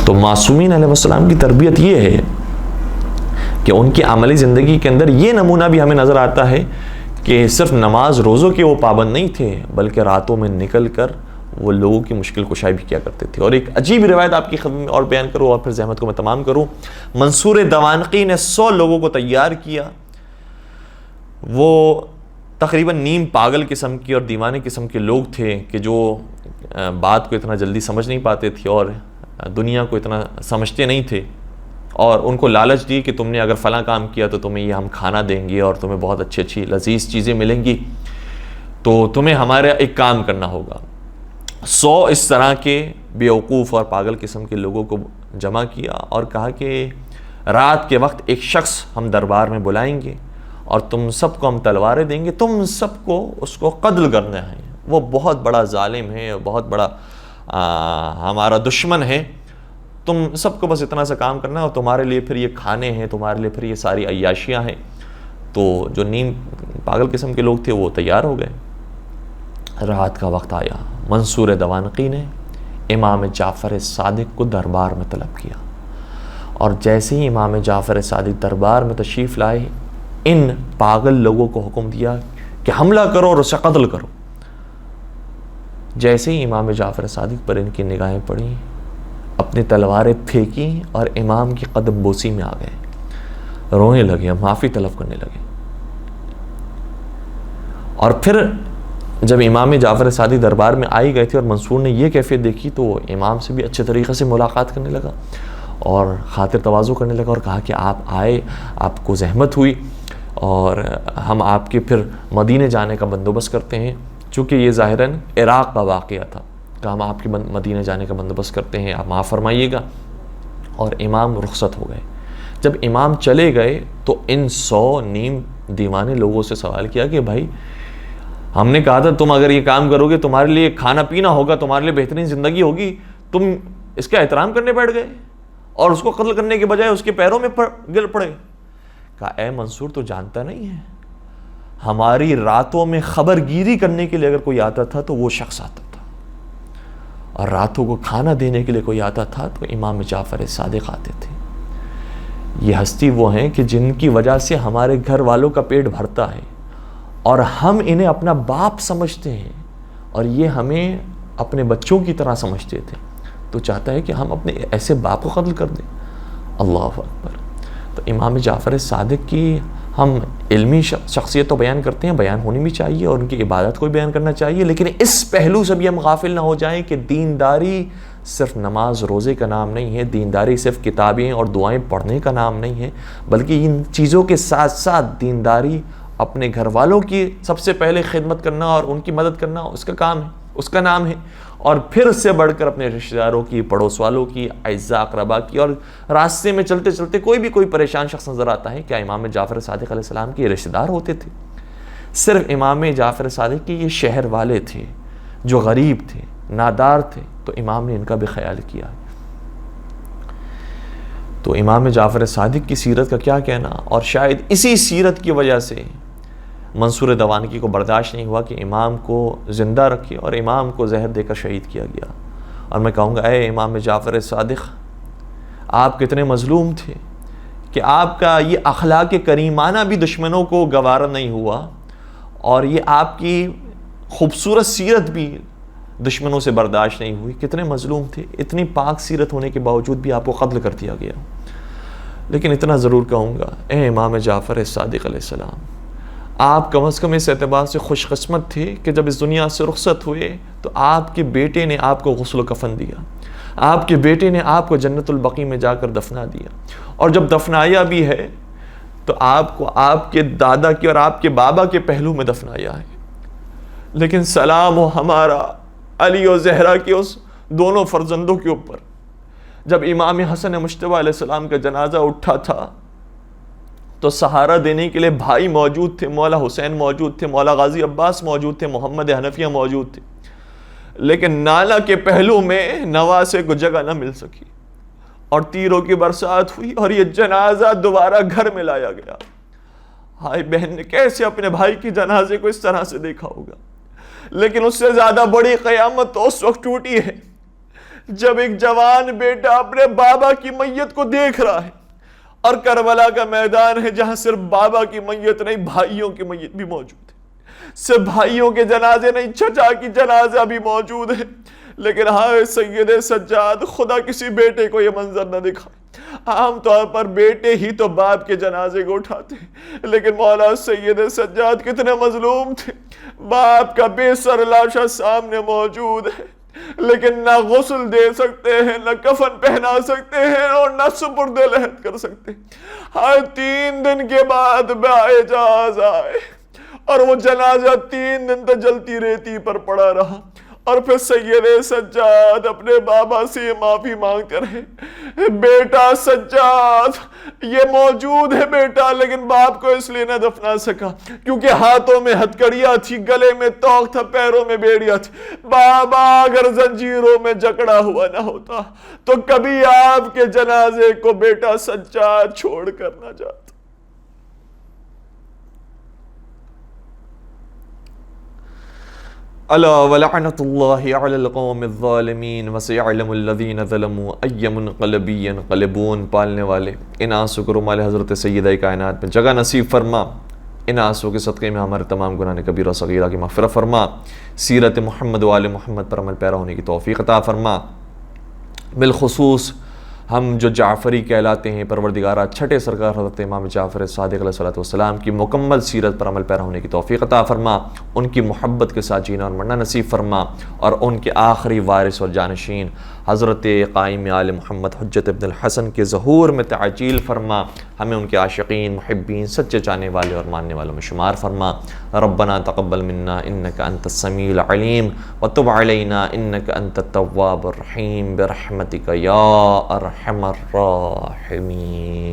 تو معصومین علیہ السلام کی تربیت یہ ہے کہ ان کی عملی زندگی کے اندر یہ نمونہ بھی ہمیں نظر آتا ہے کہ صرف نماز روزوں کے وہ پابند نہیں تھے، بلکہ راتوں میں نکل کر وہ لوگوں کی مشکل کشائی بھی کیا کرتے تھے. اور ایک عجیب روایت آپ کی خدمت میں اور بیان کروں اور پھر زحمت کو میں تمام کروں. منصور دوانقی نے 100 لوگوں کو تیار کیا. وہ تقریباً نیم پاگل قسم کی اور دیوانے قسم کے لوگ تھے کہ جو بات کو اتنا جلدی سمجھ نہیں پاتے تھے اور دنیا کو اتنا سمجھتے نہیں تھے، اور ان کو لالچ دی کہ تم نے اگر فلاں کام کیا تو تمہیں یہ ہم کھانا دیں گے اور تمہیں بہت اچھی لذیذ چیزیں ملیں گی، تو تمہیں ہمارا ایک کام کرنا ہوگا. 100 اس طرح کے بیوقوف اور پاگل قسم کے لوگوں کو جمع کیا اور کہا کہ رات کے وقت ایک شخص ہم دربار میں بلائیں گے اور تم سب کو ہم تلواریں دیں گے، تم سب کو اس کو قتل کرنا ہے. وہ بہت بڑا ظالم ہے، بہت بڑا ہمارا دشمن ہے، تم سب کو بس اتنا سا کام کرنا ہے اور تمہارے لیے پھر یہ کھانے ہیں، تمہارے لیے پھر یہ ساری عیاشیاں ہیں. تو جو نیم پاگل قسم کے لوگ تھے وہ تیار ہو گئے. رات کا وقت آیا، منصور دوانقی نے امام جعفر صادق کو دربار میں طلب کیا، اور جیسے ہی امام جعفر صادق دربار میں تشریف لائے، ان پاگل لوگوں کو حکم دیا کہ حملہ کرو اور اسے قتل کرو. جیسے ہی امام جعفر صادق پر ان کی نگاہیں پڑیں، اپنی تلواریں پھینکی اور امام کی قدم بوسی میں آ گئے، رونے لگے، معافی طلب کرنے لگے. اور پھر جب امام جعفر صادق دربار میں آئی گئے تھے اور منصور نے یہ کیفیت دیکھی تو وہ امام سے بھی اچھے طریقے سے ملاقات کرنے لگا اور خاطر تواضع کرنے لگا اور کہا کہ آپ آئے، آپ کو زحمت ہوئی اور ہم آپ کے پھر مدینے جانے کا بندوبست کرتے ہیں، چونکہ یہ ظاہراً عراق کا واقعہ تھا، کہ ہم آپ کے مدینے جانے کا بندوبست کرتے ہیں، آپ معاف فرمائیے گا. اور امام رخصت ہو گئے. جب امام چلے گئے تو ان 100 نیم دیوانے لوگوں سے سوال کیا کہ بھائی ہم نے کہا تھا تم اگر یہ کام کرو گے تمہارے لیے کھانا پینا ہوگا، تمہارے لیے بہترین زندگی ہوگی، تم اس کا احترام کرنے بیٹھ گئے اور اس کو قتل کرنے کے بجائے اس کے پیروں میں گر پڑے. کہا اے منصور تو جانتا نہیں ہے، ہماری راتوں میں خبر گیری کرنے کے لیے اگر کوئی آتا تھا تو وہ شخص آتا تھا، اور راتوں کو کھانا دینے کے لیے کوئی آتا تھا تو امام جعفر صادق آتے تھے. یہ ہستی وہ ہیں کہ جن کی وجہ سے ہمارے گھر والوں کا پیٹ بھرتا ہے اور ہم انہیں اپنا باپ سمجھتے ہیں اور یہ ہمیں اپنے بچوں کی طرح سمجھتے تھے، تو چاہتا ہے کہ ہم اپنے ایسے باپ کو قتل کر دیں. اللہ اکبر. تو امام جعفر صادق کی ہم علمی شخصیت تو بیان کرتے ہیں، بیان ہونی بھی چاہیے اور ان کی عبادت کو بھی بیان کرنا چاہیے، لیکن اس پہلو سے بھی ہم غافل نہ ہو جائیں کہ دینداری صرف نماز روزے کا نام نہیں ہے، دینداری صرف کتابیں اور دعائیں پڑھنے کا نام نہیں ہے، بلکہ ان چیزوں کے ساتھ ساتھ دینداری اپنے گھر والوں کی سب سے پہلے خدمت کرنا اور ان کی مدد کرنا اس کا کام ہے، اس کا نام ہے، اور پھر اس سے بڑھ کر اپنے رشتہ داروں کی، پڑوس والوں کی، اعزاء اقربا کی. اور راستے میں چلتے چلتے کوئی پریشان شخص نظر آتا ہے، کیا امام جعفر صادق علیہ السلام کے رشتہ دار ہوتے تھے؟ صرف امام جعفر صادق کے یہ شہر والے تھے جو غریب تھے، نادار تھے، تو امام نے ان کا بھی خیال کیا. تو امام جعفر صادق کی سیرت کا کیا کہنا، اور شاید اسی سیرت کی وجہ سے منصور دوانقی کو برداشت نہیں ہوا کہ امام کو زندہ رکھے اور امام کو زہر دے کر شہید کیا گیا. اور میں کہوں گا اے امام جعفر صادق، آپ کتنے مظلوم تھے کہ آپ کا یہ اخلاق کریمانہ بھی دشمنوں کو گوارا نہیں ہوا، اور یہ آپ کی خوبصورت سیرت بھی دشمنوں سے برداشت نہیں ہوئی. کتنے مظلوم تھے، اتنی پاک سیرت ہونے کے باوجود بھی آپ کو قتل کر دیا گیا. لیکن اتنا ضرور کہوں گا اے امام جعفر صادق علیہ السلام، آپ کم از کم اس اعتبار سے خوش قسمت تھے کہ جب اس دنیا سے رخصت ہوئے تو آپ کے بیٹے نے آپ کو غسل و کفن دیا، آپ کے بیٹے نے آپ کو جنت البقیع میں جا کر دفنا دیا، اور جب دفنایا بھی ہے تو آپ کو آپ کے دادا کے اور آپ کے بابا کے پہلو میں دفنایا ہے. لیکن سلام ہو ہمارا علی و زہرا کے اس دونوں فرزندوں کے اوپر، جب امام حسن مجتبی علیہ السلام کا جنازہ اٹھا تھا تو سہارا دینے کے لیے بھائی موجود تھے، مولا حسین موجود تھے، مولا غازی عباس موجود تھے، محمد حنفیہ موجود تھے، لیکن نالا کے پہلو میں نواسے کو جگہ نہ مل سکی اور تیروں کی برسات ہوئی اور یہ جنازہ دوبارہ گھر میں لایا گیا. ہائے بہن نے کیسے اپنے بھائی کی جنازے کو اس طرح سے دیکھا ہوگا. لیکن اس سے زیادہ بڑی قیامت تو اس وقت ٹوٹی ہے جب ایک جوان بیٹا اپنے بابا کی میت کو دیکھ رہا ہے، اور کربلا کا میدان ہے جہاں صرف بابا کی میت نہیں بھائیوں کی میت بھی موجود ہے، صرف بھائیوں کے جنازے نہیں چچا کی جنازہ بھی موجود ہے، لیکن ہائے سید سجاد، خدا کسی بیٹے کو یہ منظر نہ دکھائے۔ عام طور پر بیٹے ہی تو باپ کے جنازے کو اٹھاتے ہیں، لیکن مولا سید سجاد کتنے مظلوم تھے، باپ کا بے سر لاشا سامنے موجود ہے، لیکن نہ غسل دے سکتے ہیں، نہ کفن پہنا سکتے ہیں، اور نہ سپرد لحد کر سکتے ہیں۔ ہر 3 دن کے بعد باعجاز آئے، اور وہ جنازہ 3 دن تک جلتی ریتی پر پڑا رہا، اور پھر سید سجاد اپنے بابا سے معافی مانگتے رہے، بیٹا سجاد یہ موجود ہے بیٹا، لیکن باپ کو اس لیے نہ دفنا سکا کیونکہ ہاتھوں میں ہتکڑیاں تھی، گلے میں توق تھا، پیروں میں بیڑیاں تھی۔ بابا اگر زنجیروں میں جکڑا ہوا نہ ہوتا تو کبھی آپ کے جنازے کو بیٹا سجاد چھوڑ کر نہ جاتا۔ الا ولعنت اللہ علی القوم الظالمین وسیعلم الذین ظلموا ای منقلب ینقلبون۔ پالنے والے ان آنسوں کو رومال حضرت سیدہ کائنات میں جگہ نصیب فرما، ان آنسوں کے صدقے میں ہمارے تمام گناہ کبیرہ و صغیرہ کی مغفرت فرما، سیرت محمد و آل محمد پر عمل پیرا ہونے کی توفیق عطا فرما۔ بالخصوص ہم جو جعفری کہلاتے ہیں، پروردگارہ چھٹے سرکار حضرت امام جعفر صادق علیہ السلام کی مکمل سیرت پر عمل پیرا ہونے کی توفیق عطا فرما، ان کی محبت کے ساتھ جینا اور مرنا نصیب فرما، اور ان کے آخری وارث اور جانشین حضرت قائم آل محمد حجت ابن الحسن کے ظہور میں تعجیل فرما، ہمیں ان کے عاشقین، محبین، سچے چاہنے والے اور ماننے والوں میں شمار فرما۔ ربنا تقبل منا انک انت السمیع العلیم وتب علینا انک انت التواب الرحیم برحمتک یا ارحم الراحمین۔